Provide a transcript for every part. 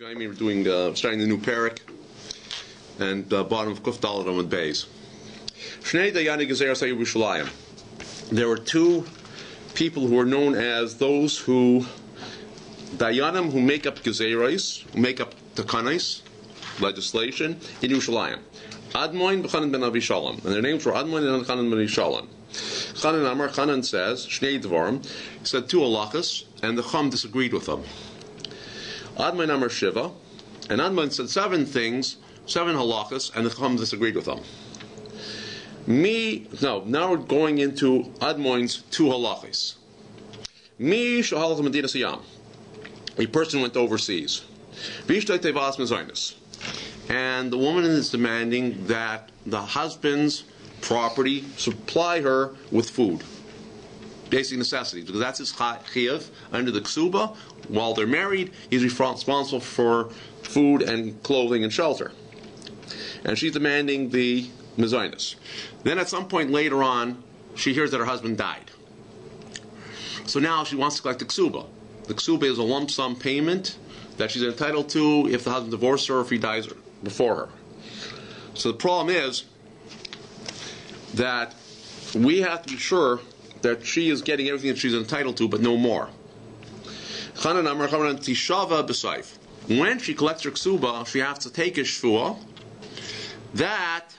We're doing starting the new parak, and bottom of Kuf Daled Amud Beis. Shnei Dayani Gezeros HaYerushalayim. There were two people who are known as those who Dayanim, who make up Gezeros, who make up Takanis, legislation in Yerushalayim. Admoin B'Chanan ben Avishalom, and their names were Admoin and Chanan ben Avishalom. Chanan Amar, Chanan says Shnei Dvarim, he said two halachas, and the Chum disagreed with them. Admoin Amar Shiva, and Admoin said seven things, seven halachas, and the Chum disagreed with them. Now we're going into Admoin's two halachas. Mi shahal Medina Siyam, a person went overseas. Vishtay Tevas Mezainis, and the woman is demanding that the husband's property supply her with food, basic necessities, because that's his chiyuv under the ksuba. While they're married, he's responsible for food and clothing and shelter, and she's demanding the mezainis. Then at some point later on, she hears that her husband died, so now she wants to collect the ksuba. The ksuba is a lump sum payment that she's entitled to if the husband divorces her or if he dies before her. So the problem is that we have to be sure that she is getting everything that she's entitled to, but no more. When she collects her ksuba, she has to take a shvuah that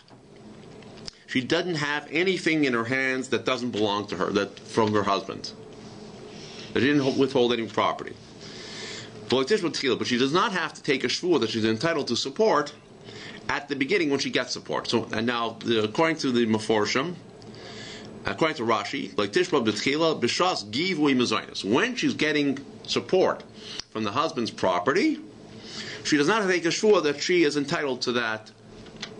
she doesn't have anything in her hands that doesn't belong to her, that from her husband, that she didn't withhold any property. But she does not have to take a shvuah that she's entitled to support at the beginning when she gets support. So, and now, according to the Meforshim, according to Rashi, like Tishba B'tchila B'shas Givui Mezainis, when she's getting support from the husband's property, she does not have to take a shvuah that she is entitled to that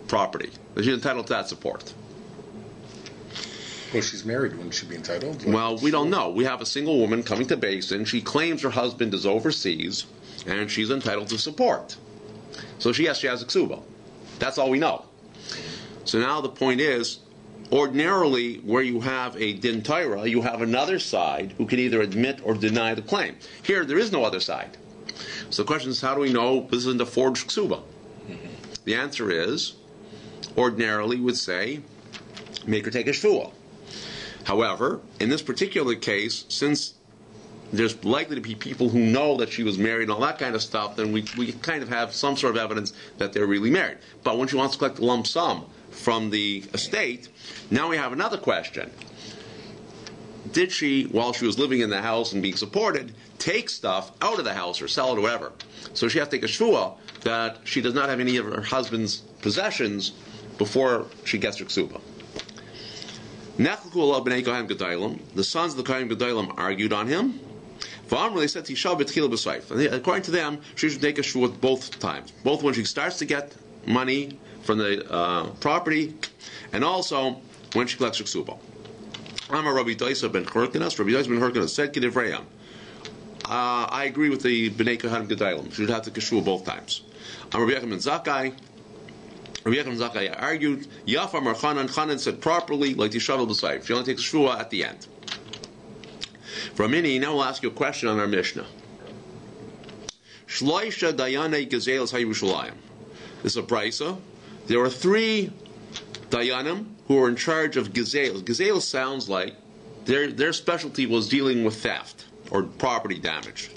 property, that she's entitled to that support. Well, she's married. Wouldn't she be entitled? Well, we don't know. We have a single woman coming to Basin. She claims her husband is overseas, and she's entitled to support. So she has a ksuba. That's all we know. So now the point is, ordinarily, where you have a din Torah, you have another side who can either admit or deny the claim. Here, there is no other side. So the question is, how do we know this isn't a forged ksuba? The answer is, ordinarily, we would say, make her take a shvuah. However, in this particular case, since there's likely to be people who know that she was married and all that kind of stuff, then we kind of have some sort of evidence that they're really married. But when she wants to collect a lump sum from the estate, now we have another question. Did she, while she was living in the house and being supported, take stuff out of the house or sell it or whatever? So she has to take a shvuah that she does not have any of her husband's possessions before she gets her ksuba. The sons of the Kohen Gedalia argued on him. They said, according to them, she should take a shvuah both times. Both when she starts to get money from the property, and also when she collects her ksuba. Rabbi Daisa ben Hurkanas said, Kedivrayam, I agree with the Bnei Kohen Gedalia. She should have to take a shvuah both times. Rabbi Yaakov ben Zakai argued, Yafam or Chanan said properly, like the shuttle beside. She only takes shvuah at the end. For a minute, now we'll ask you a question on our Mishnah. Shloisha Dayanei Gezelos HaYerushalayim. This is a brisa. There are three Dayanim who are in charge of Gezelos. Gezelos sounds like their specialty was dealing with theft or property damage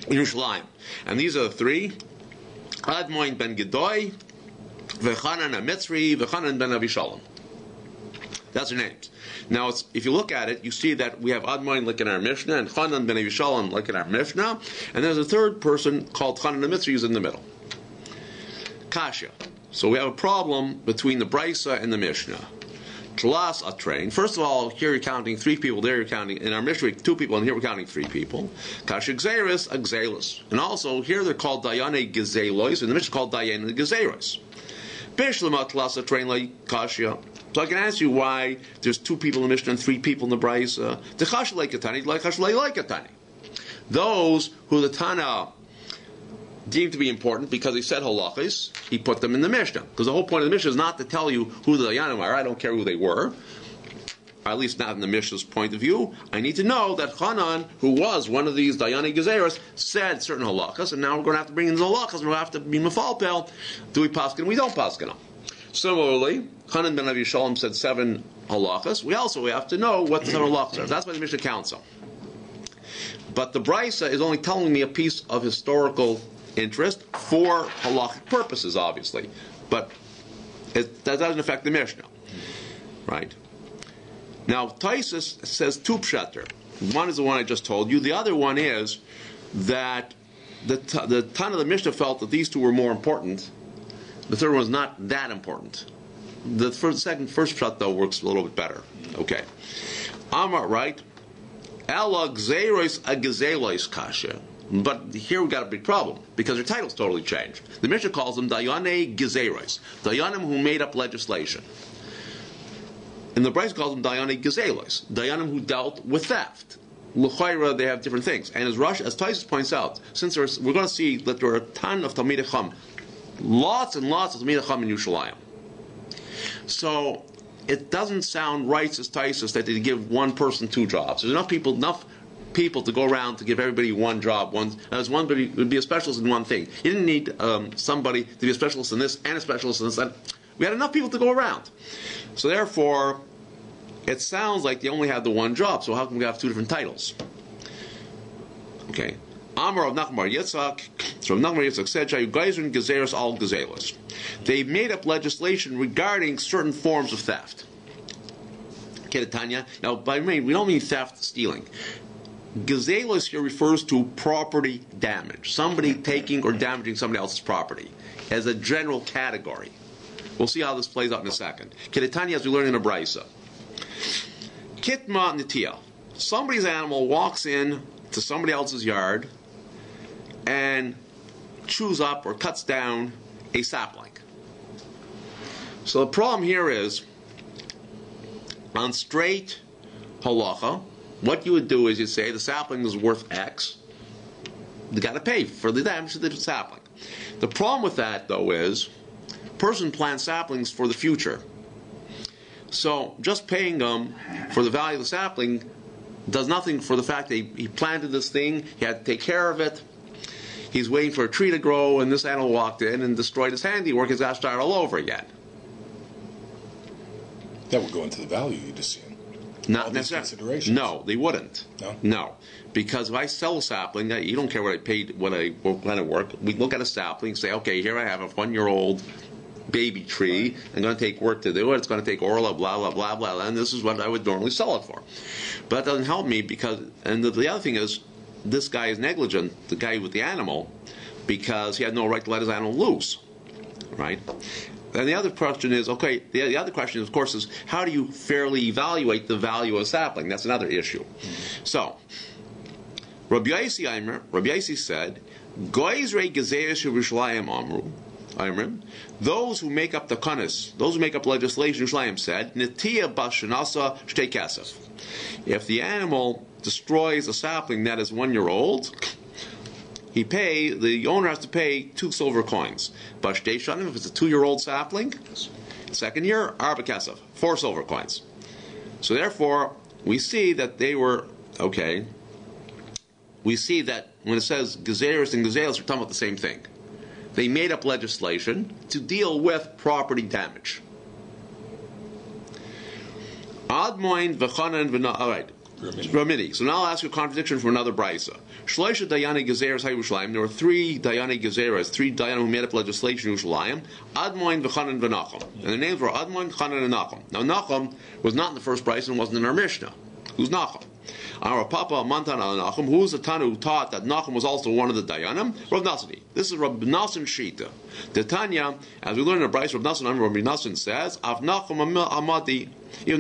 in Yerushalayim. And these are the three: Admoin ben Gedoi, V'chanan HaMitzri, V'chanan ben Avishalom. That's their names. Now, if you look at it, you see that we have Admoin like in our Mishnah, and Chanan ben Avishalom like in our Mishnah, and there's a third person called Chanan HaMitzri who's in the middle. Kasha. So we have a problem between the Brisa and the Mishnah. Tlas Atrain. First of all, here you're counting three people, there you're counting, in our Mishnah, two people, and here we're counting three people. Kasha Gzeris, Agzelis. And also, here they're called Dayane Gezelos, and the Mishnah is called Dayane Gezeros. Bishlama Tlas Atrain like Kasha. So I can ask you why there's two people in the Mishnah and three people in the Brisa. The Kasha like Katani, like Kasha like Katani. Those who the Tana deemed to be important because he said halachis, he put them in the Mishnah. Because the whole point of the Mishnah is not to tell you who the Dayanim are. I don't care who they were. at least not in the Mishnah's point of view. I need to know that Hanan, who was one of these Dayani Gezeros, said certain halachas, and now we're going to have to bring in the halachas, and we'll have to be mefalpel. Do we paskin? We don't paskin them. Similarly, Hanan ben Abi Shalom said 7 halachas. We also have to know what the 7 halachas are. That's why the Mishnah counts them. But the Brisa is only telling me a piece of historical interest for halachic purposes, obviously. But that doesn't affect the Mishnah. Right? Now, Taisus says 2 pshater. One is the one I just told you. The other one is that the Tan of the Mishnah felt that these 2 were more important. The third one is not that important. The first pshat, though, works a little bit better. Okay. Amar, right? Ela gzeiros agezelos kasha. But here we got a big problem, because their titles totally changed. The Mishnah calls them Dayane Gezeros, Dayanim who made up legislation. And the Bryce calls them Dayane Gezelos, Dayanim who dealt with theft. L'chayra, they have different things. And as Taisus points out, since we're going to see that there are a ton of Talmidei Chacham, lots and lots of Talmidei Chacham in Yerushalayim. So it doesn't sound right, says Taisus, that they give one person 2 jobs. There's enough people to go around to give everybody one job. One would be a specialist in one thing. You didn't need somebody to be a specialist in this and a specialist in this. We had enough people to go around. So therefore, it sounds like they only had the one job. So how can we have 2 different titles? Okay. Amar of Nachmar Yitzhak. So Nachmar Yitzhak said, "Shayu Geizrin Gezeros al Gezelos." They made up legislation regarding certain forms of theft. Kedatanya. Now, by me, we don't mean theft, stealing. Gezelos here refers to property damage. Somebody taking or damaging somebody else's property as a general category. We'll see how this plays out in a second. Kedatanya, as we learn in a Brisa. Kitma Nitiya. Somebody's animal walks in to somebody else's yard and chews up or cuts down a sapling. So the problem here is, on straight halacha, what you would do is you say the sapling is worth X. You got to pay for the damage to the sapling. The problem with that, though, is person plants saplings for the future. So just paying them for the value of the sapling does nothing for the fact that he planted this thing, he had to take care of it, he's waiting for a tree to grow, and this animal walked in and destroyed his handiwork, he's got to start all over again. That would go into the value you'd assume. Not necessarily. No, they wouldn't. No. Because if I sell a sapling, you don't care what I paid, what kind of work. We look at a sapling and say, okay, here I have a 1-year-old baby tree. I'm going to take work to do it. It's going to take orla, blah, blah, blah, blah, and this is what I would normally sell it for. But that doesn't help me because, and the other thing is, this guy is negligent, the guy with the animal, because he had no right to let his animal loose, right? And the other question is, okay, the other question, of course, is how do you fairly evaluate the value of a sapling? That's another issue. So, Rabbi Yaisi said, Goizrei Gezeres Yerushalayim Amru, those who make up the kanis, those who make up legislation, Yerushalayim said, Netiya Bashanasa Shtei Kesef. If the animal destroys a sapling that is 1-year-old, the owner has to pay 2 silver coins. Bashtei Shanim, if it's a 2-year-old sapling, second year, Arba Kesef, 4 silver coins. So therefore, we see that they were, okay, we see that when it says Gezeres and Gezelos, we're talking about the same thing. They made up legislation to deal with property damage. Admoin v'chanan v'na. All right, Ramidi. So now I'll ask you a contradiction from another brisa. Shloisha dayani gezeres haYerushalayim. There were 3 dayani gezeres, 3 dayanim who made up legislation in Yerushalayim. Admoin v'chanan v'nacham. And their names were Admoin, Chanan, and Nacham. Now Nacham was not in the first brisa and wasn't in our Mishnah. Who's Nacham? Our Papa Mantan al Nachum, who was the Tana who taught that Nachum was also one of the Dayanim, Rav Nasani. This is Rav Nasan Shita. The Tanya, as we learn in the Bryce, Rav Nasan, Rav Nasan says, Av Nachum Amati, he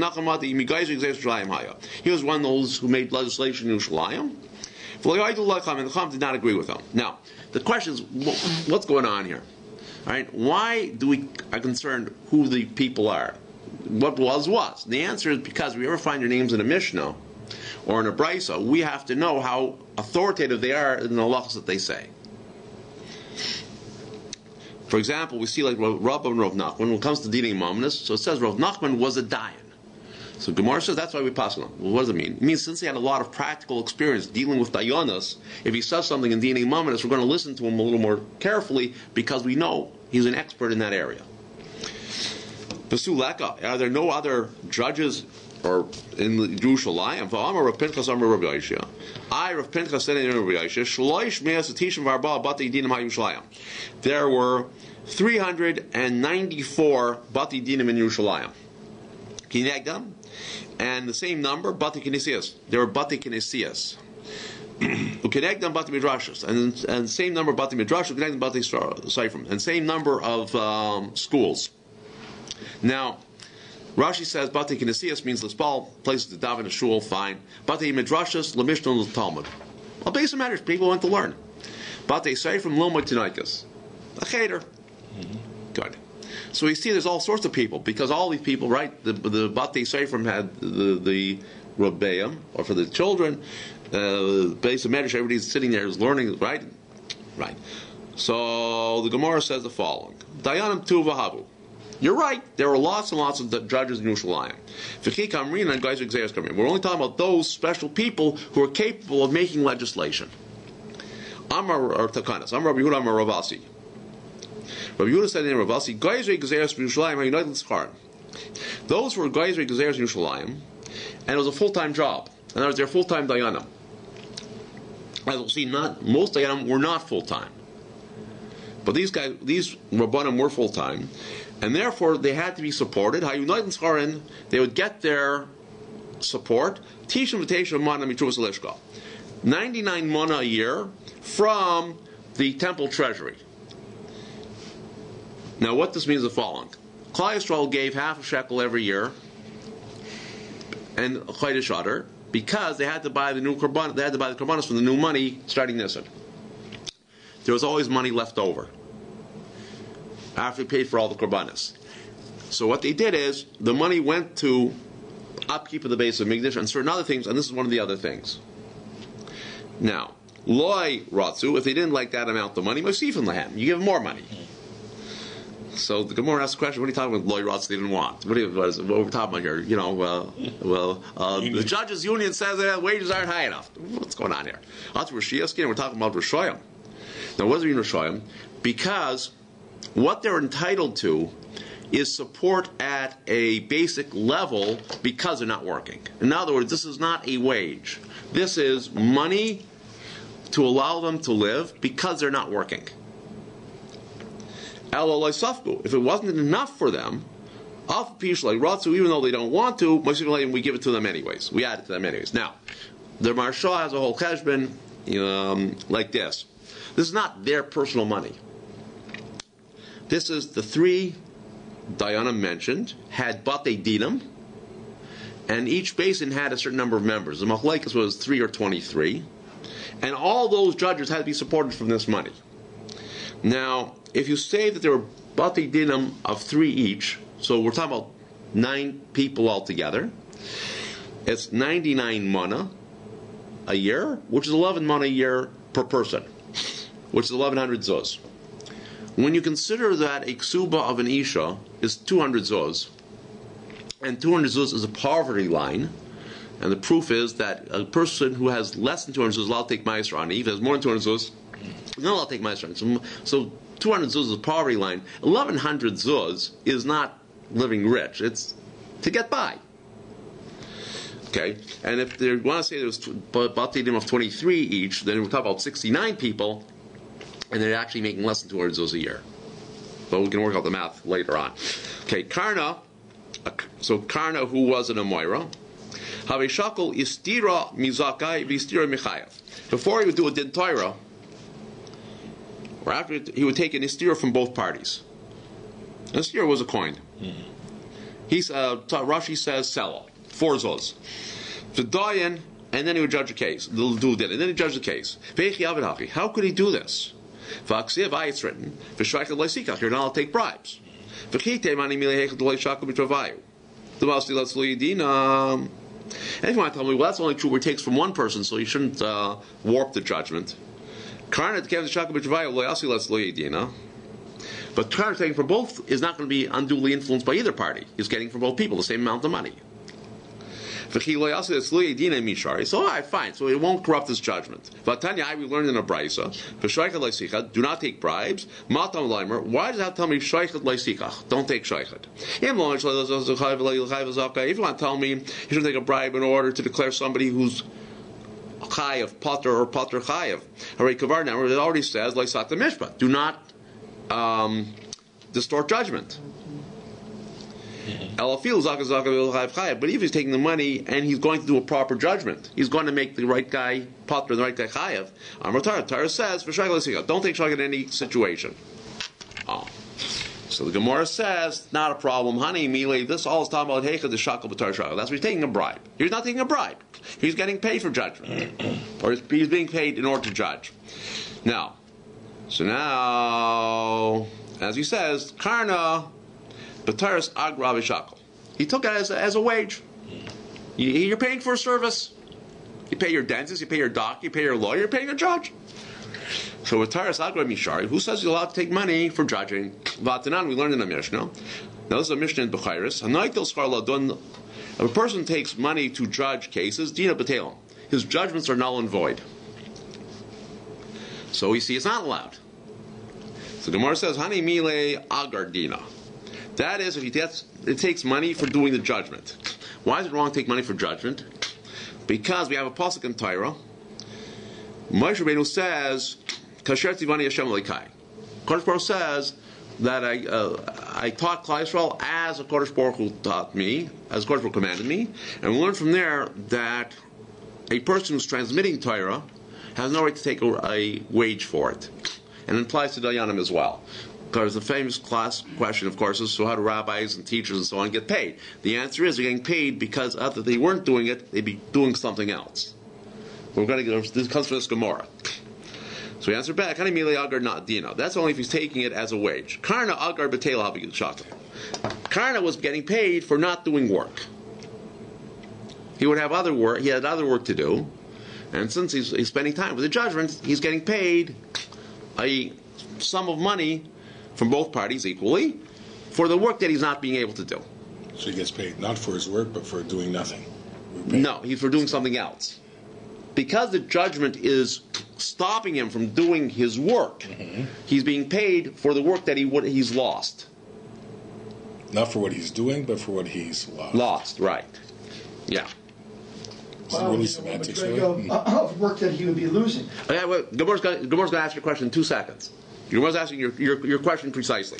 was one of those who made legislation in Yerushalayim. And the Chacham did not agree with him. Now, the question is, what's going on here? All right, why do we are concerned who the people are? What was? The answer is because if we ever find your names in a Mishnah or in a Brisa, we have to know how authoritative they are in the halachas that they say. For example, we see like Rav and Rav Nachman when it comes to dealing Mamnas. So it says Rav Nachman was a Dayan. So Gemara says that's why we pass on. Well, what does it mean? It means since he had a lot of practical experience dealing with Dayanas, if he says something in DNA Mamadus, we're going to listen to him a little more carefully because we know he's an expert in that area. Pesuleka, are there no other judges or in Jerusalem? Rav Pinchas said in Rabbi Yisha, there were 394 Bati Dinim in Yerushalayim. Kinegdam, and the same number, Bati Kinesias. There were Bati Kinesias. Ukinegdam Bati Midrashas, and same number Bati Midrashas, Ukinegdam Bati Seifrim, and same number of schools. Now, Rashi says Bati Kinesias means Lispal, places to daven, a shul, fine. Bati Midrashas, Lamishna, Talmud. Well, basic matters, people want to learn. Bati Seifrim, Lomod Tinaikas. A cheder. Good. So we see there's all sorts of people, because all these people, right, the Bati Seifrim had the Rabbeim, or for the children, basic matters, everybody's sitting there is learning, right? Right. So the Gemara says the following. Dayanim tu v'havu. You're right. There are lots and lots of judges in Yerushalayim. We're only talking about those special people who are capable of making legislation. Amar or Takanas. Amar Rabbi Yehuda, Amar Ravasi. Rabbi Yehuda said in Ravasi, Geizrei Gezeres Yerushalayim United Schar. Those were Geizrei Gezeres Yerushalayim, and it was a full-time job. In other words, they're full-time Dayanim. As we'll see, most Dayanim were not full-time. But these Rabbanim were full-time, and therefore they had to be supported. They would get their support. 99 mana a year from the temple treasury. Now, what this means is the following: Klal Yisrael gave half a shekel every year, and Chodesh Adar, because they had to buy the new korban. They had to buy the korbanos from the new money starting Nisan. There was always money left over after they paid for all the korbanos. So what they did is the money went to upkeep of the base of Mikdash and certain other things, and this is one of the other things. Now, loy ratzu, if they didn't like that amount of money, mosifin lahem, you give them more money. So the Gemara asks the question: what are you talking about? Loy ratzu they didn't want. What are we talking about here? You know, the judges' union says that wages aren't high enough. What's going on here? We're talking about Rishoyim. Now, what does it mean Rishoyim? Because what they're entitled to is support at a basic level because they're not working. In other words, this is not a wage. This is money to allow them to live because they're not working. If it wasn't enough for them, even though they don't want to, we give it to them anyways. We add it to them anyways. Now, the Marsha has a whole cheshbon like this. This is not their personal money. This is the three Dayanim mentioned had Batei Dinim, and each basin had a certain number of members. The Machlekes was 3 or 23, and all those judges had to be supported from this money. Now, if you say that there were Batei Dinim of 3 each, so we're talking about 9 people altogether, it's 99 mana a year, which is 11 mana a year per person, which is 1,100 zuz. When you consider that a ksuba of an isha is 200 zuz, and 200 zuz is a poverty line, and the proof is that a person who has less than 200 zuz is allowed to take ma'aser on. If he has more than 200 zuz, he's not allowed to take ma'aser on. So 200 zuz is a poverty line. 1,100 zuz is not living rich. It's to get by. Okay, and if they want to say there's Batidim of 23 each, then we're talking about 69 people, and they're actually making less than 200 zuz a year. But we can work out the math later on. Okay, Karna, Karna, who was an Amoira, have a shakel istira mizakai v'istira michayev. Before he would do a din Torah, or after he would take an istira from both parties. An istira was a coin. Rashi says sell 4 zuz. The dayan, and then he would judge a case. And then he judged the case. How could he do this? It's written, you're not allowed to take bribes. And if you want to tell me, well, that's only true where it takes from one person, so you shouldn't warp the judgment. But Karna taking from both is not going to be unduly influenced by either party. He's getting from both people the same amount of money. So, all right, fine. So it won't corrupt his judgment. Vatanya, we learned in a brisa, do not take bribes. Matam Limer, why does that tell me shaychet leisicha? Don't take shaychet. If you want to tell me you should take a bribe in order to declare somebody who's chayav, pater or pater chayav. Aryai kavar now, it already says, like Sata Mishpat, do not distort judgment. But if he's taking the money and he's going to do a proper judgment, he's going to make the right guy pater and the right guy chayav. Torah says, don't take shaychet in any situation. Oh. So the Gemara says, not a problem. Honey, Mile, this all is talking about Heicha the Shakal B'tar Shraga. That's what he's taking a bribe. He's not taking a bribe. He's getting paid for judgment. Or he's being paid in order to judge. Now, as he says, Karna B'taris Agra V'Shakal. He took it as a wage. You're paying for a service. You pay your dentist, you pay your doctor, you pay your lawyer, you're paying a judge. So with Taras Agra Mishari, who says you're allowed to take money for judging? Vatanan, we learned in the Mishnah. Now this is a Mishnah in Bechairis. If a person takes money to judge cases, Dina Batelam, his judgments are null and void. So we see it's not allowed. So the Gemara says, Hani Mile Agar Dina. That is, if it takes money for doing the judgment. Why is it wrong to take money for judgment? Because we have a pasuk in Torah. Moshe Rabbeinu says, Kasher Tzivani Hashem Elikai. Kodesh Baruch Hu says that I taught Klal Yisrael as a Kodesh Baruch Hu taught me, as Kodesh Baruch Hu commanded me, and we learn from there that a person who's transmitting Torah has no right to take a wage for it, and it applies to Dayanim as well. Because the famous class question, of course, is so how do rabbis and teachers and so on get paid? The answer is they're getting paid because if they weren't doing it, they'd be doing something else. We're going to get this comes from this Gemara. So he answered back, that's only if he's taking it as a wage. Karna agar Karna was getting paid for not doing work. He would have other work. He had other work to do, and since he's spending time with the judgment, he's getting paid a sum of money from both parties equally for the work that he's not being able to do. So he gets paid not for his work, but for doing nothing. No, he's for doing something else. Because the judgment is stopping him from doing his work, he's being paid for the work that he's lost. Not for what he's doing, but for what he's lost. Lost, right. Yeah. Is it really semantics? Of work that he would be losing. Okay, well, Gemara's going to ask your question in 2 seconds. Gemara's asking your question precisely.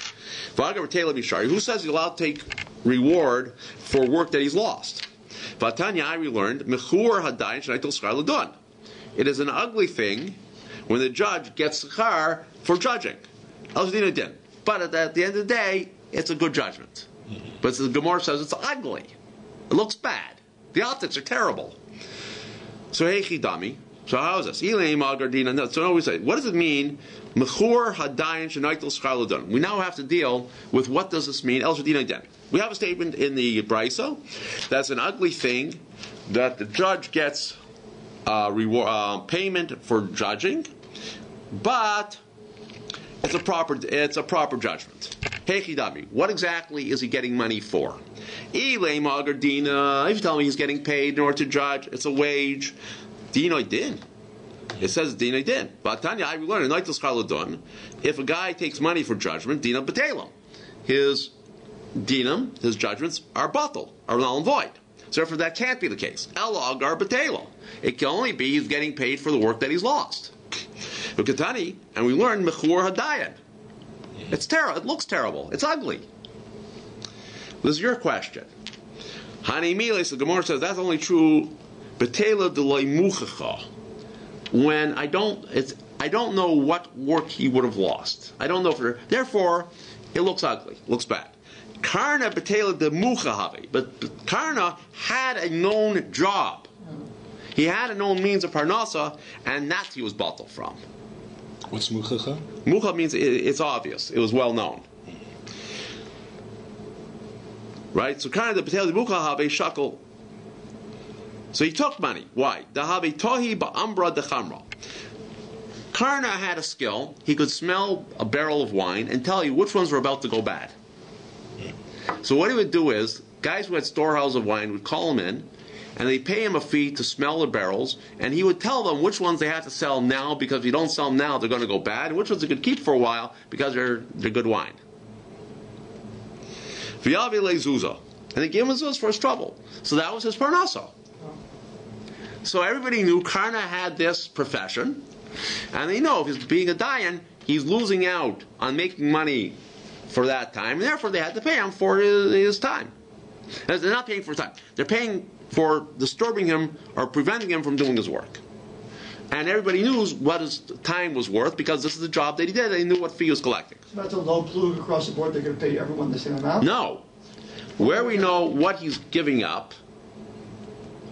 Who says he's allowed to take reward for work that he's lost? Vatanya, we learned, it is an ugly thing when the judge gets schar for judging. But at the end of the day, it's a good judgment. But the Gemara says it's ugly. It looks bad. The optics are terrible. So heichidami. So how is this? So now we say, what does it mean? We now have to deal with what does this mean? We have a statement in the Brisa that's an ugly thing that the judge gets payment for judging, but it's a proper judgment. Heichidami. What exactly is he getting money for? If you tell me he's getting paid in order to judge, it's a wage. Dino din. It says dino din. But Tanya, I learned if a guy takes money for judgment, dina b'telam. His dinam, his judgments are null and void. So therefore, that can't be the case. Ela agar b'telam. It can only be he's getting paid for the work that he's lost. Ukatani, and we learned mechur hadayan. It's terrible. It looks terrible. It's ugly. This is your question. Hani miles, the Gemara says that's only true. Betela delay muchacha. When I don't know what work he would have lost. I don't know therefore, it looks ugly. Looks bad. Karna betela de muchahavi. But Karna had a known job. He had a known means of parnasa, and that he was bottled from. What's muchacha? Mucha means it's obvious. It was well known. Right? So Karna de betela de muchahavi shakel. So he took money. Why? Dahavi tohi ba'ambra dechamra. Karna had a skill. He could smell a barrel of wine and tell you which ones were about to go bad. So what he would do is, guys who had storehouses of wine would call him in, and they pay him a fee to smell the barrels, and he would tell them which ones they have to sell now, because if you don't sell them now, they're going to go bad, and which ones they could keep for a while because they're good wine. V'yavi lezuza, and they gave him zuz for his trouble. So that was his parnasa. So everybody knew Karna had this profession, and they know if he's being a dayan, he's losing out on making money for that time, and therefore they had to pay him for his time. And they're not paying for time. They're paying for disturbing him or preventing him from doing his work. And everybody knew what his time was worth because this is the job that he did. They knew what fee he was collecting. So that's a low plug across the board. They're going to pay everyone the same amount? No. Where we know what he's giving up.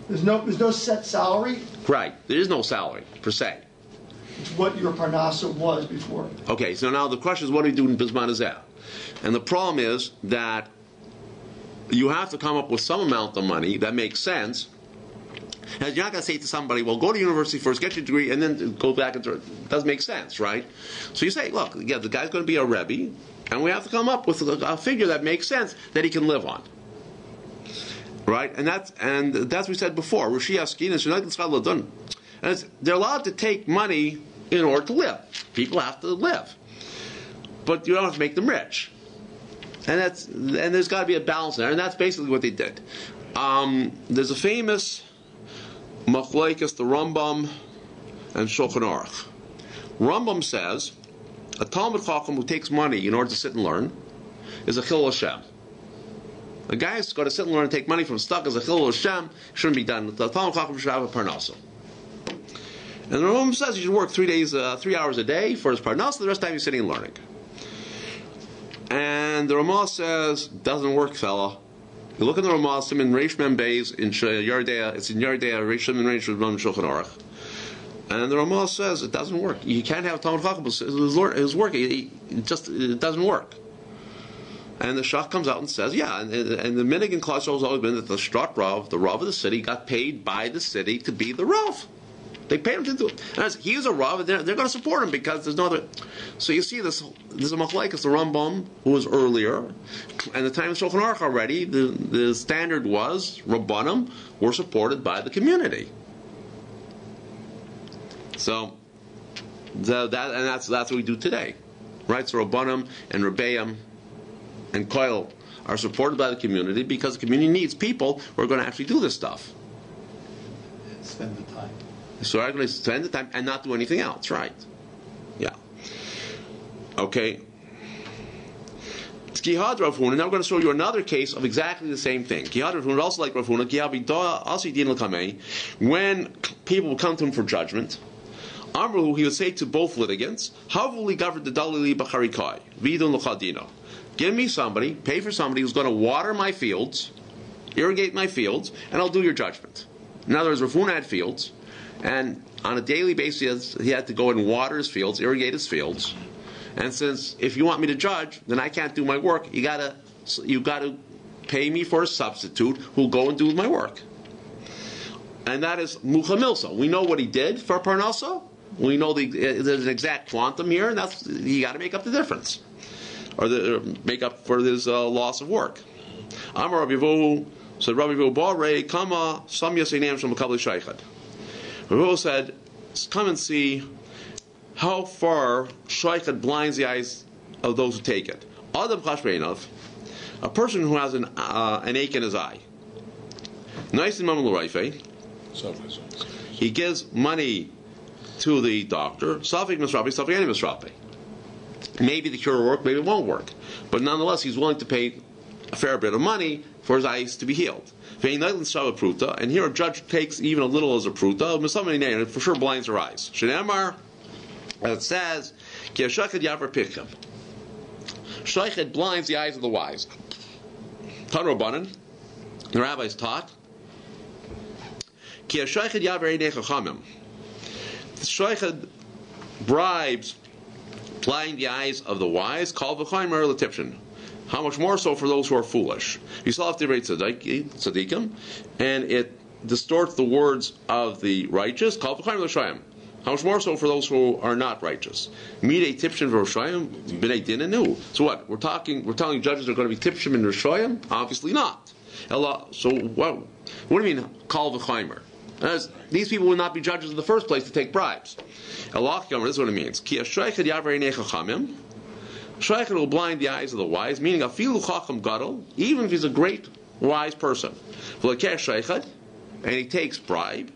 There's no set salary? Right. There is no salary, per se. It's what your parnasa was before. Okay, so now the question is, what do we do in Bisman Azeh? And the problem is that you have to come up with some amount of money that makes sense. And you're not going to say to somebody, well, go to university first, get your degree, and then go back and it doesn't make sense, right? So you say, look, yeah, the guy's going to be a Rebbe, and we have to come up with a figure that makes sense that he can live on. Right? And that's what we said before. And they're allowed to take money in order to live. People have to live. But you don't have to make them rich. And there's got to be a balance there. And that's basically what they did. There's a famous machlokes, the Rambam and Shulchan Aruch. Rambam says a Talmud Chacham who takes money in order to sit and learn is a Chil Hashem. A guy who's got to sit and learn and take money from stock as a Chil Hashem shouldn't be done. The Talmud Chacham should have a parnasa. And the Rambam says he should work 3 hours a day for his parnasa. The rest of the time he's sitting and learning. And the Ramah says, doesn't work, fella. You look at the Ramah, in Reish Mem Beis, in Yardea, it's in Yardea, Reish Mem Reish Mem Shulchan Aruch. And the Ramah says, it doesn't work. You can't have Talmud Chacham, his work, it doesn't work. And the Shach comes out and says, yeah, and the minhag in Klal has always been that the Shtrat Rav, the Rav of the city, got paid by the city to be the Rav. They paid him to do it. And he's a Rav, and they're going to support him because there's no other. So you see this is a machlokes, the Rambam, who was earlier, and the time of Shulchan Aruch already, the standard was Rabbanim were supported by the community. So that's what we do today, right? So Rabbanim and Rebbeim and Koil are supported by the community because the community needs people who are going to actually do this stuff. And spend the time. So I'm going to spend the time and not do anything else, right? Yeah. Okay. Now we're going to show you another case of exactly the same thing. Also like Rav Huna, when people would come to him for judgment, Amru, he would say to both litigants, give me somebody, pay for somebody who's going to water my fields, irrigate my fields, and I'll do your judgment. In other words, Rav Huna had fields, and on a daily basis he had to go and water his fields, irrigate his fields. And since if you want me to judge, then I can't do my work, you got to pay me for a substitute who'll go and do my work. And that is Mucha Milsa. We know what he did for Parnasa. We know there's an exact quantum here, and that's you got to make up the difference, or make up for his loss of work. Amar Rabbi Yevu said, Rabbi Yevu Barei Kama Sam Yasinam Shom Makabli Shaychad. Rabbi Yevu said, come and see how far Shaychad blinds the eyes of those who take it. Adam Chashbeinov, a person who has an ache in his eye. Nice in Mamal Raife. He gives money to the doctor. Safik Misrapi, Safik Ani Misrapi. Maybe the cure will work, maybe it won't work. But nonetheless, he's willing to pay a fair bit of money for his eyes to be healed. And here a judge takes even a little as a pruta, for sure blinds her eyes. Shenemar, as it says, Ki Shaychad Yavar Pichim. Shaychad blinds the eyes of the wise. Tan Rabbanan, the rabbis taught, Ki Shaychad Yavar Einei Chachamim. The Shaychad bribes, blind the eyes of the wise, called v'chaymer l'tipshin. How much more so for those who are foolish? You still have to read tzaddikim, and it distorts the words of the righteous, called v'chaymer l'shayim. How much more so for those who are not righteous? Midei tipshin v'roshayim b'nei din anu. So what? We're telling judges are going to be tipshim and roshayim? Obviously not. So what do you mean, kal v'chaimer? These people would not be judges in the first place to take bribes. Allah, this is what it means. Ki ha-shaychet yaver einei chachamim. Shaychet will blind the eyes of the wise, meaning afilu chacham gadol, even if he's a great wise person. V'lekeh shaychet, and he takes a bribe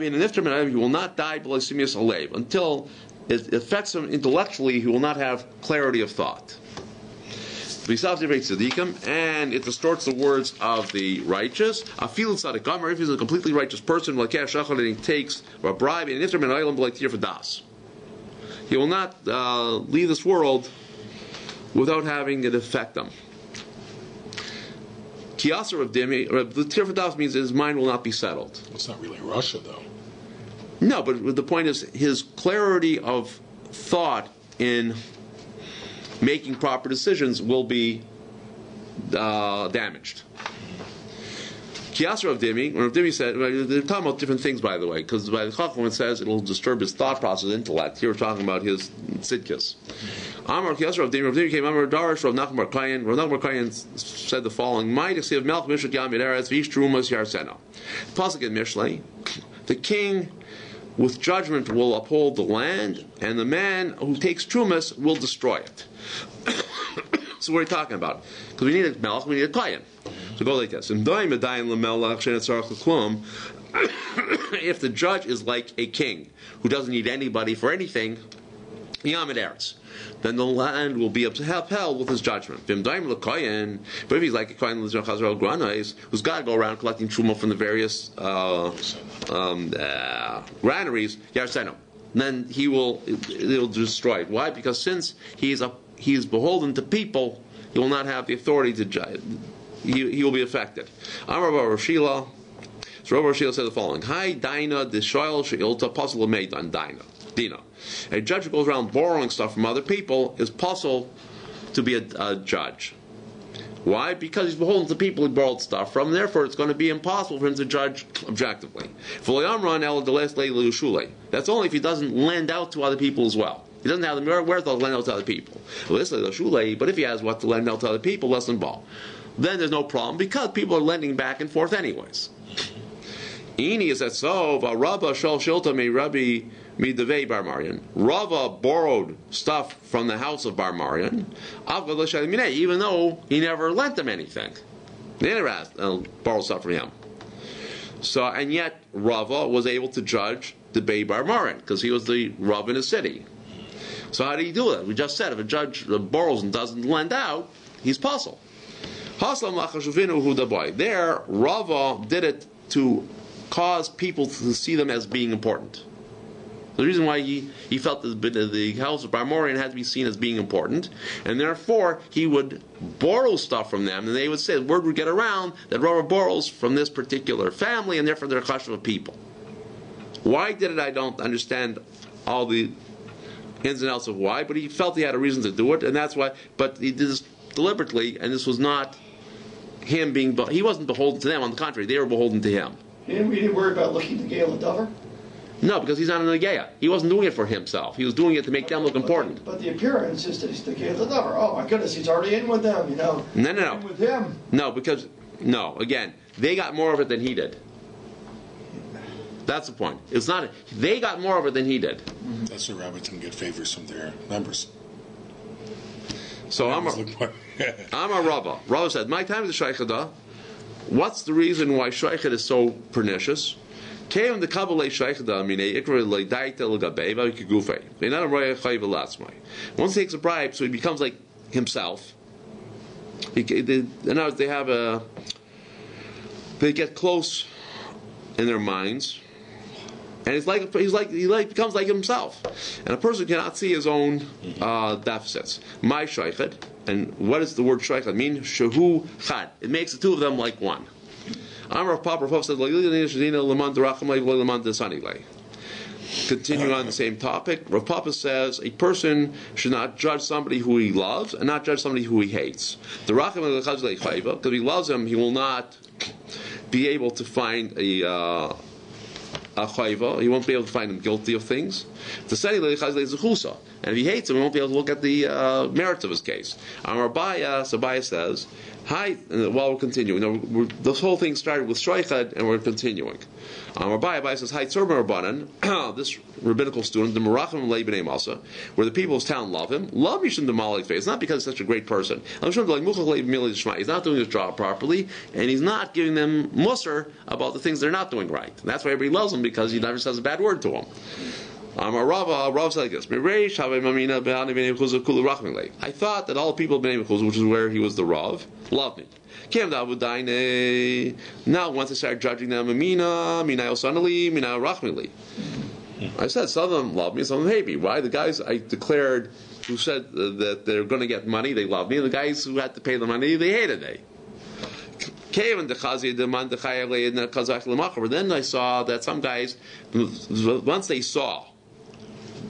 in an iftar, he will not die below simius alev until it affects him intellectually. He will not have clarity of thought. And it distorts the words of the righteous. If he's a completely righteous person, and he takes a bribe in iftar, he will not leave this world without having it affect him. Kiasar of Dimi, the tir for das means his mind will not be settled. It's not really Russia, though. No, but the point is his clarity of thought in making proper decisions will be damaged. Kiasar of Dimi, when Dimi said, they're talking about different things, by the way, because by the Chacham it says it will disturb his thought process, intellect. Here we're talking about his tzidkus. Amar Kiasar of Dimi came Amar Darish Rav Nachman bar Kayin. Rav Nachman bar Kayin said the following: Might of Melch Mishut Yam Yederetz Vish Trumas Yarsena. Pasuk in Mishlei, the king with judgment will uphold the land, and the man who takes trumas will destroy it. So what are you talking about? Because we need a melech, we need a kohen. So go like this. If the judge is like a king who doesn't need anybody for anything, then the land will be upheld with his judgment. But if he's like a kohen who's got to go around collecting truma from the various granaries, then it'll destroy it. Why? Because since he is beholden to people, he will not have the authority to judge. He will be affected. Amar Bar Shila. So Rabbi Shila said the following: Hi Dina Dishoil Sheilta Puzzle made on Dina. A judge who goes around borrowing stuff from other people is puzzled to be a judge. Why? Because he's beholden to people he borrowed stuff from, and therefore it's going to be impossible for him to judge objectively. That's only if he doesn't lend out to other people as well. He doesn't have the wherewithal to lend out to other people. But if he has what to lend out to other people, less than ball. Then there's no problem because people are lending back and forth anyways. Ini is that so. Rabba shal shilta me Rabbi midavei Bar Marian. Rava borrowed stuff from the house of Bar Marian, even though he never lent them anything. They never asked borrow stuff from him. So, and yet Rava was able to judge the Bay Bar Marian because he was the Rav in the city. So how do you do that? We just said if a judge borrows and doesn't lend out, he's puzzled. There, Rava did it to cause people to see them as being important. The reason why he felt that the house of Bar Marian had to be seen as being important, and therefore he would borrow stuff from them, and they would say, the word would get around that Rava borrows from this particular family, and therefore they're a chashuv of people. Why did it? I don't understand all the ins and outs of why, but he felt he had a reason to do it, and that's why. But he did this deliberately, and this was not him being. He wasn't beholden to them. On the contrary, they were beholden to him. We didn't worry about looking to Gale and Dover? No, because he's not an Aryai. He wasn't doing it for himself. He was doing it to make them look important. But the appearance is to Gale and Dover. Oh my goodness, he's already in with them, you know. No. In with him. No, again, they got more of it than he did. That's the point. It's not. They got more of it than he did. That's where rabbits can get favors from their members. So I'm a Rava. Rava said, my time is the Shaykhada. What's the reason why Shaykhad is so pernicious? Once he takes a bribe, so he becomes like himself. They get close in their minds, and he becomes like himself. And a person cannot see his own deficits. My shaykhad, and what does the word shaykhad mean? Shehu chad. It makes the two of them like one. Amar Papa Rav says, continuing on the same topic, Rav Papa says a person should not judge somebody who he loves and not judge somebody who he hates. Because if he loves him, he will not be able to find a chayva. He won't be able to find him guilty of things. And if he hates him, we won't be able to look at the merits of his case. Aryai says, hi, while we're continuing, this whole thing started with Shreichad, and we're continuing. Aryai says, hi, Tzurban Rabbanan, this rabbinical student, the Menachem Leibnei Masa, where the people of his town love him, love Mishum Demalik Face, not because he's such a great person. He's not doing his job properly, and he's not giving them musar about the things they're not doing right. That's why everybody loves him, because he never says a bad word to them. Rav said like this: I thought that all the people of Bnei Mechuz, which is where he was the Rav, loved me. Now, once I started judging them, I said some of them love me, some of them hate me. Why? The guys I declared who said that they're going to get money, they loved me. The guys who had to pay the money, they hated me. But then I saw that some guys, once they saw,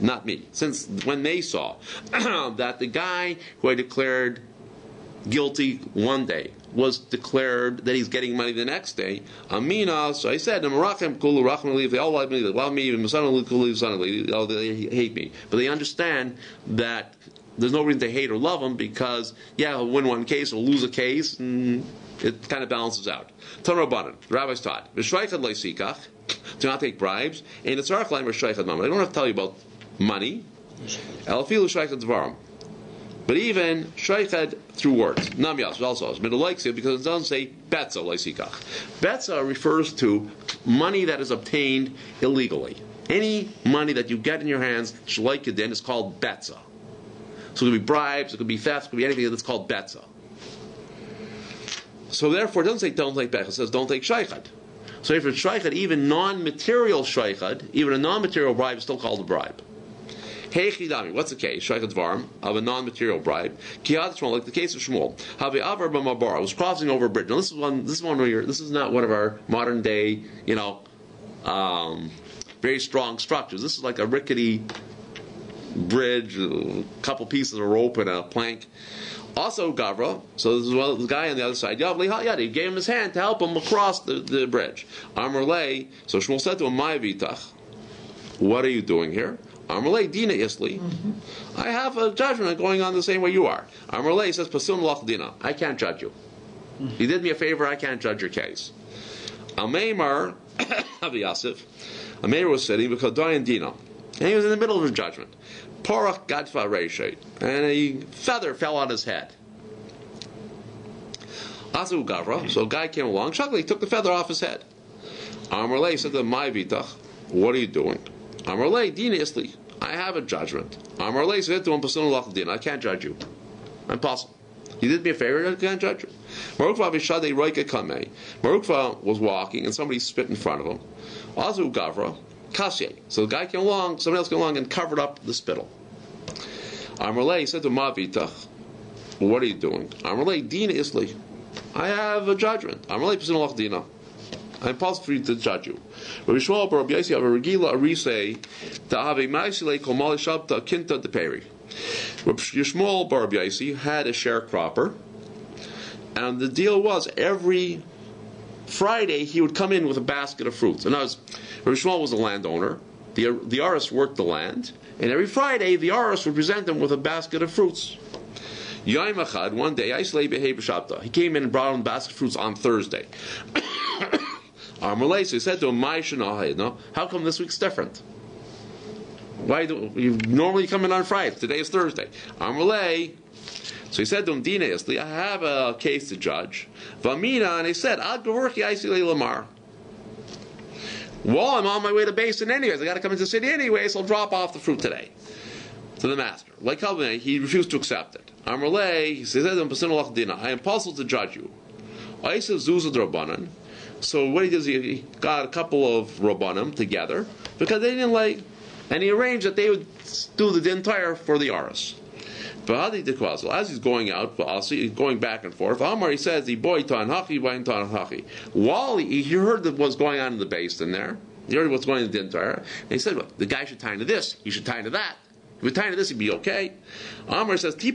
not me, since when they saw that the guy who I declared guilty one day was declared that he's getting money the next day, Amina, so I said, if they all love me, they love me, they hate me. But they understand that there's no reason to hate or love him, because, he'll win one case, he'll lose a case, and it kind of balances out. Ton Rabbanan, the rabbis taught, do not take bribes, and it's our claim, I don't have to tell you about money, but even shaychad through words. Namyas also because it doesn't say betza leisikach. Betza refers to money that is obtained illegally. Any money that you get in your hands, shleikadin, is called betza. So it could be bribes, it could be theft, it could be anything that's called betza. So therefore, it doesn't say don't take betza, it says don't take shaychad. So if it's shaychad, even non-material shaychad, even a non-material bribe is still called a bribe. Hey Chidami, what's the case? Shaychad Dvarim of a non-material bribe. Kiyad Shmuel, like the case of Shmuel. Have Avar B'Mabar was crossing over a bridge. Now this is not one of our modern day, very strong structures. This is like a rickety bridge, a couple pieces of rope and a plank. Also Gavra, so this is the guy on the other side. He gave him his hand to help him across the bridge. Amrlei, so Shmuel said to him, "My vitach, what are you doing here?" Amrlei dina isli. I have a judgment going on the same way you are. Amrlei says, "Pasun lach dina. I can't judge you. You did me a favor. I can't judge your case." Ameimar Avi Yosef. Ameir was sitting because Dayan Dina, and he was in the middle of his judgment. Porach gadfa reishay, and a feather fell on his head. Asu gavra, so a guy came along. Shakli took the feather off his head. Amrlei said to him, "My vitach, what are you doing?" Amrlei dina isli. I have a judgment. Amrlei said to him, "Pasun lach dina. I can't judge you. Impossible. You did me a favor. I can't judge you." Marukva v'shadei roike kamei. Marukva was walking, and somebody spit in front of him. Azu gavra kasye. So the guy came along. Somebody else came along and covered up the spittle. Amrlei said to Mavitach, "What are you doing?" Amrlei dina isli. I have a judgment. Amrlei pasun lach dina. I'm impossible for you to judge you. Rabbi Shmuel bar Rabbi Yaisi have a regila arisei to have a ma'asilei kol mali shabta kinta deperi. Rabbi Shmuel bar Rabbi Yaisi had a sharecropper, and the deal was every Friday he would come in with a basket of fruits. And Rabbi Shmuel was a landowner. The Aris worked the land, and every Friday the Aris would present him with a basket of fruits. Yaim achad, one day, he came in and brought him a basket of fruits on Thursday. So he said to him, how come this week's different? Why do you normally come in on Friday? Today is Thursday. So he said to him, Dina Isli, I have a case to judge. Vamina, and he said, Lamar. Well, I'm on my way to Basin anyways. I got to come into the city anyway, so I'll drop off the fruit today to the master. Like Calvin, he refused to accept it. He said to him, I am puzzled to judge you. So what he did is he got a couple of Rabbanim together because they didn't like, and he arranged that they would do the entire for the Aris. But as he's going out, going back and forth, Amar, he says, while he heard what was going on in the basin there, he heard what's going on in the entire, and he said, well, the guy should tie into this, he should tie into that. If he tie into this, he'd be okay. Amar says, the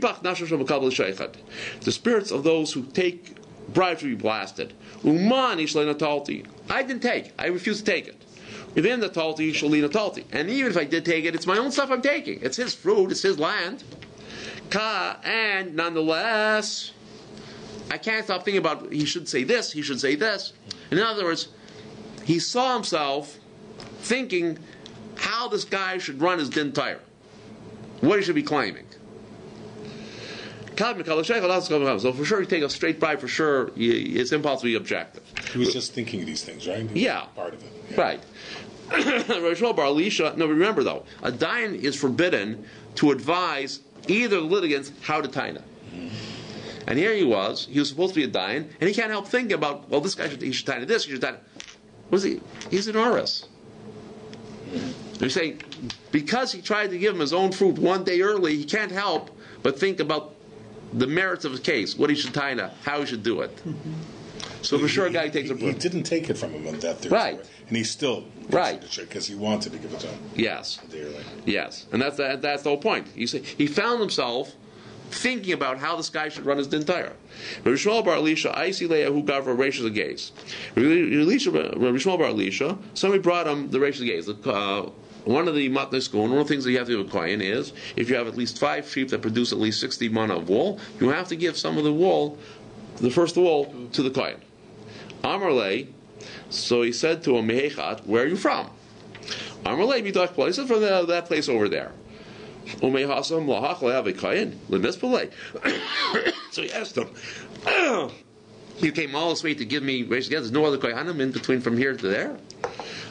spirits of those who take bribes to be blasted. I didn't take. I refused to take it. Within the talti, shalina talti. And even if I did take it, it's my own stuff I'm taking. It's his fruit, it's his land. And nonetheless, I can't stop thinking about he should say this, he should say this. In other words, he saw himself thinking how this guy should run his din tire, what he should be claiming. So for sure, he take a straight bribe. For sure, it's impossible to be objective. He was just thinking these things, right? Yeah, part of it. Yeah. Right. No, remember though, a dayan is forbidden to advise either litigants how to taina. And here he was supposed to be a dayan, and he can't help thinking about, well, this guy should taina this, he should taina. What is he? He's an oris. They're saying because he tried to give him his own fruit one day early, he can't help but think about the merits of his case, what he should taina, how he should do it. So for sure, a guy takes a. He didn't take it from him on that Thursday, right? And he still right because he wanted to give it to him. Yes, Dearly. Yes, and that's the whole point. You see, he found himself thinking about how this guy should run his din tire. Rabbi Shmuel bar Elisha, I see Leah who got for Raizel the gaze. Rabbi Shmuel bar Elisha, somebody brought him the Raizel gaze. One of the matnei school, one of the things that you have to do with kohen is, if you have at least 5 sheep that produce at least 60 mana of wool, you have to give some of the wool, the first wool, to the kohen. Amarle, so he said to him, Mehechat, where are you from? Amarle, Midach place, he said from that place over there. So he asked him, you came all this way to give me Raizel, there's no other kohanim in between from here to there?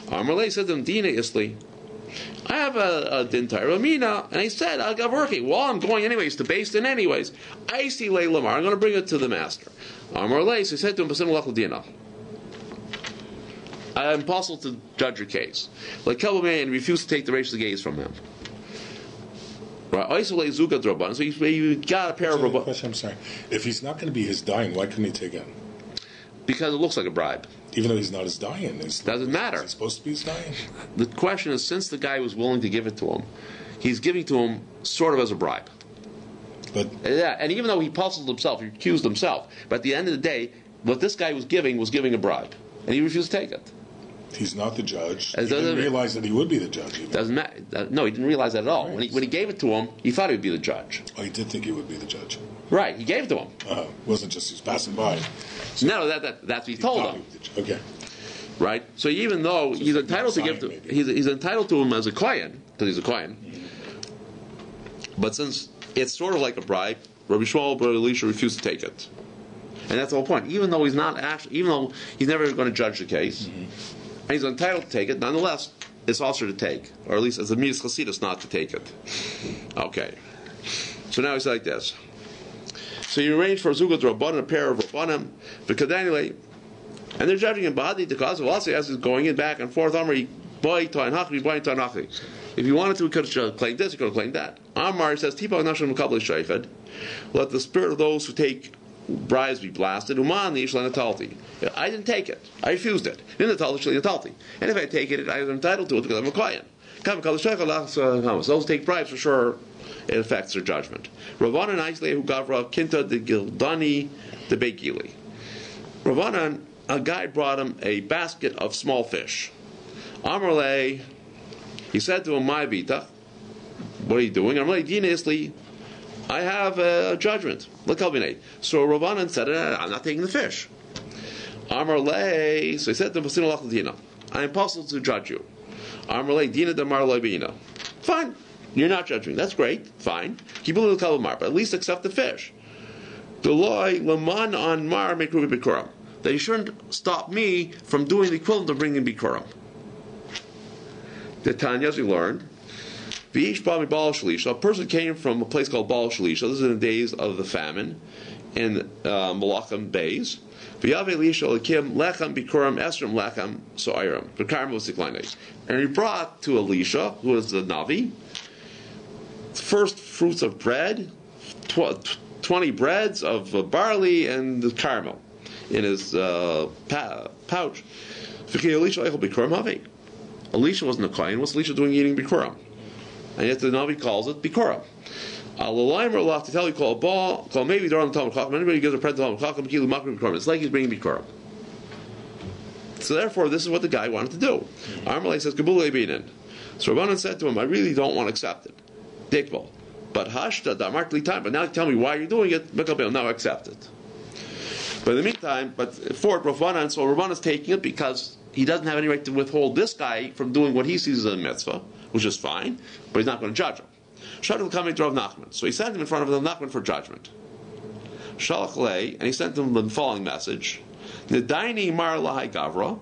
Amarle said to him, Dina Isli, I have a din tire mina, and he said, I'll get working. Well, I'm going anyways to Bayt anyways. I see Lei Lamar, I'm going to bring it to the master. Amar Lei, so he said to him, I'm impossible to judge your case. Like Kelvin and refused to take the Raizel gaze from him. Right, so he got a pair of robot. I'm sorry. If he's not going to be his dying, why couldn't he take it? Because it looks like a bribe. Even though he's not his dying, doesn't matter. Is he supposed to be his dying? The question is, since the guy was willing to give it to him, he's giving to him sort of as a bribe. But yeah, and even though he puzzled himself, he accused himself, but at the end of the day, what this guy was giving a bribe, and he refused to take it. He's not the judge. He didn't realize that he would be the judge either. Doesn't matter. No, he didn't realize that at all. Right. When he gave it to him, he thought he would be the judge. Oh, he did think he would be the judge. Right, he gave it to him. It wasn't just he was passing by. So no, that's what he told him. Okay. Right. So even though he's entitled to give, he's entitled to him as a kohen because he's a kohen. But since it's sort of like a bribe, Rabbi Shmuel bar Elisha refused to take it, and that's the whole point. Even though he's never going to judge the case, and he's entitled to take it, nonetheless, it's also to take, or at least as a midas chasidus not to take it. Okay. So now he's like this. So you arrange for a zugat rabbanim, a pair of rabbanim, v'kadanile. And they're judging him badi because also as he's going in back and forth. Amar BAYT BAYT. If you wanted to, he could have claimed this, he could have claimed that. Amar says, Tipa Nashon Mekabel Shayfed. Let the spirit of those who take bribes be blasted. Uman the Ishlan Natalti. I didn't take it. I refused it. In the Natalti. And if I take it, I am entitled to it because I'm a kohen. Those who take bribes for sure, it affects their judgment. Ravanan Aisley who got Rav Kinta the Gildani the Begili. Ravanan, a guy brought him a basket of small fish. Amarle, he said to him, my bita, what are you doing? Amarle, Dina Isli, I have a judgment. Look, so Ravanan said, I'm not taking the fish. Amarle, so he said to him, I am puzzled to judge you. Amarle, Dina de Marle Bina. Fine, you're not judging. That's great, fine. Keep a little kalmar, but at least accept the fish. Deloy Laman on Mar Mekruvi Bikuram. That you shouldn't stop me from doing the equivalent of bringing Bikuram. The Tanya, as we learned, a person came from a place called Baal Shalisha. This is in the days of the famine in Menachem Bays. And he brought to Elisha, who was the Navi, first fruits of bread, 20 breads of barley and the caramel in his pouch. Elisha wasn't a kohen. What's Elisha doing eating bikuram? And yet the Navi calls it bikuram. Allah to tell you, call a ball, call maybe during the Talmud Chacham. Anybody who gives a present to Talmud Chacham, it's like he's bringing bikuram. So therefore, this is what the guy wanted to do. Amalek says, Kabulei Binin. So Rabbanan said to him, I really don't want to accept it. Dikbal. But Hashta, Damarkli time. But now tell me why you're doing it. Now accept it. But in the meantime, for Rabbanan, so Rabbanan's taking it because he doesn't have any right to withhold this guy from doing what he sees as a mitzvah, which is fine, but he's not going to judge him. Shraga will come to Rav Nachman. So he sent him in front of Rav Nachman for judgment. Shalach lei, and he sent him the following message. Nedaini mar lahai gavra,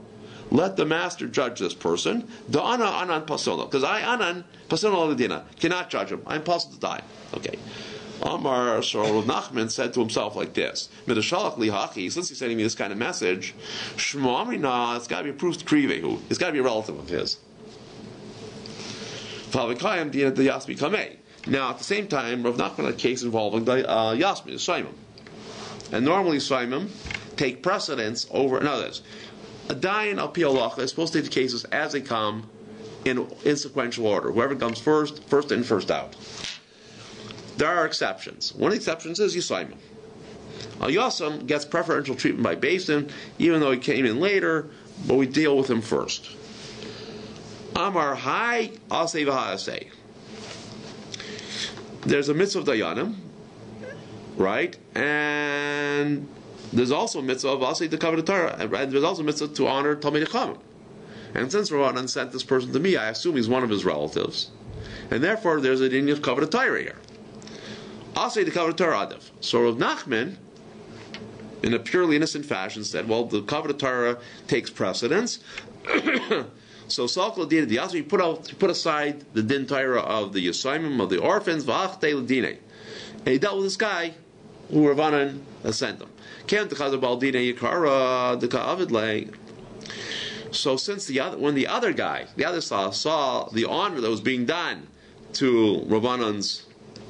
let the master judge this person. Da ana anan pasono, because I anan pasono ladina cannot judge him. I'm possible to die. Okay. Amar, so Rav Nachman said to himself like this: Midashalach lihachi, since he's sending me this kind of message, Shmo Amrina, it's got to be approved krivehu. It's got to be a relative of his. Faivel dina the Yasmi kamei. Now, at the same time, Rav Nachman had a case involving the Yasmi, the Shaimim. And normally Shaimim take precedence over others. A dayan al pi halacha is supposed to take the cases as they come in sequential order. Whoever comes first in, first out. There are exceptions. One of the exceptions is Yisraimim. Al Yasam gets preferential treatment by Basin, even though he came in later, but we deal with him first. Amar Hai Asei V'Ha'asei. There's a mitzvah of Dayanim, right? And there's also a mitzvah of Asei to cover the Torah, and there's also a mitzvah to honor Talmidei Chacham. And since Rabbanan sent this person to me, I assume he's one of his relatives, and therefore there's a din of cover the Torah here. Asei to cover the Torah Adif. So Rav Nachman, in a purely innocent fashion, said, well, the cover the Torah takes precedence. So Salkal Dina Diasmi put aside the din Torah of the Yisraimim, of the orphans, V'achtei L'dinei. And he dealt with this guy who Ravanan sent him. So since when the other guy, the other saw the honor that was being done to Ravanan's,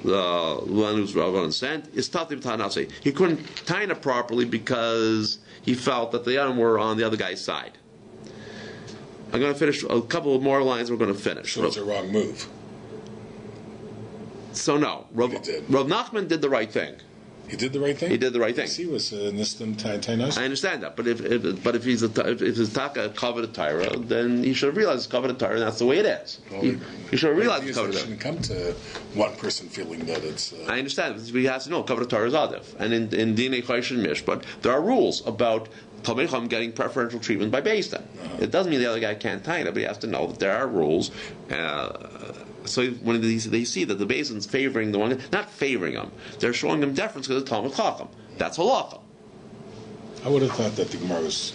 the one who's Ravanan sent, is Tatim Tanasi. He couldn't time it properly because he felt that the other were on the other guy's side. I'm going to finish a couple of more lines. We're going to finish. So it's a wrong move. So no, Rav Nachman did the right thing. He did the right thing. He did the right thing. He was nistim tainas. I understand that, but if he's taka covered Torah, then he should have realized it's covered Torah, and that's the way it is. Well, he should have realized it's covered Torah. Shouldn't come to one person feeling that it's. I understand, but he has to know covered Torah is adif, and in Dinei Chaysh and Mish, but there are rules about Talmidei Chacham getting preferential treatment by Beis Din. It doesn't mean the other guy can't tie it, but he has to know that there are rules. So when they see that the Beis Din's favoring the one, not favoring him, they're showing him deference because of Talmid Chacham. That's halacha. I would have thought that the Gemara was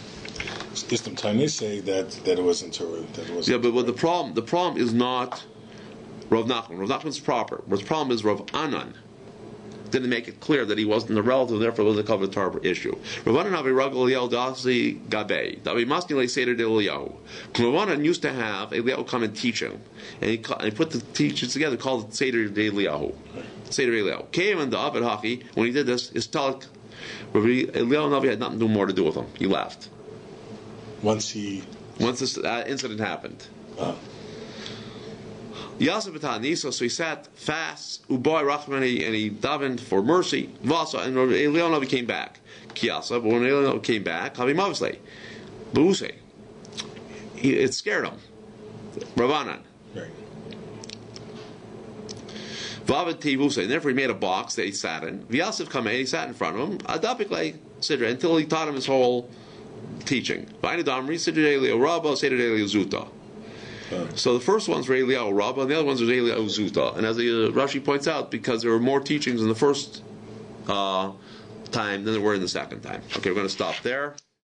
distant time. They say that it wasn't Torah. Yeah, but the problem is not Rav Nachman. Rav Nachman's proper. The problem is Rav Anan didn't make it clear that he wasn't a relative, therefore it was a covered Torah issue. Rav Anan Raizel Eliyahu Dasi Gabei Davi Masnilei Seder de Eliyahu. Rav Anan used to have Eliyahu come and teach him, and he put the teachers together, called it Seder de Eliyahu. Seder Eliyahu came and the Abed Haki when he did this. His talk, Eliyahu Navi had nothing more to do with him. He left once this incident happened. Yasef B'tani, so he sat fast, Uboy Rachmani, and he davened for mercy. Vasa, and Eliyahu Navi came back. Kiyasa, but when Eliyahu Navi came back, Havi Mavslei, Buse, it scared him. Ravanan. Right. Vavid Tivuse, and therefore he made a box that he sat in. Vyasef Kameh, he sat in front of him, Adapikle Sidra, until he taught him his whole teaching. Vaina Damri, Sidra Eliyahu Rabba, Sidra Eliyahu Zuta. So the first one's for Eliyahu Rabbah, and the other one's for Eliyahu Zuta. And as Rashi points out, because there were more teachings in the first time than there were in the second time. Okay, we're going to stop there.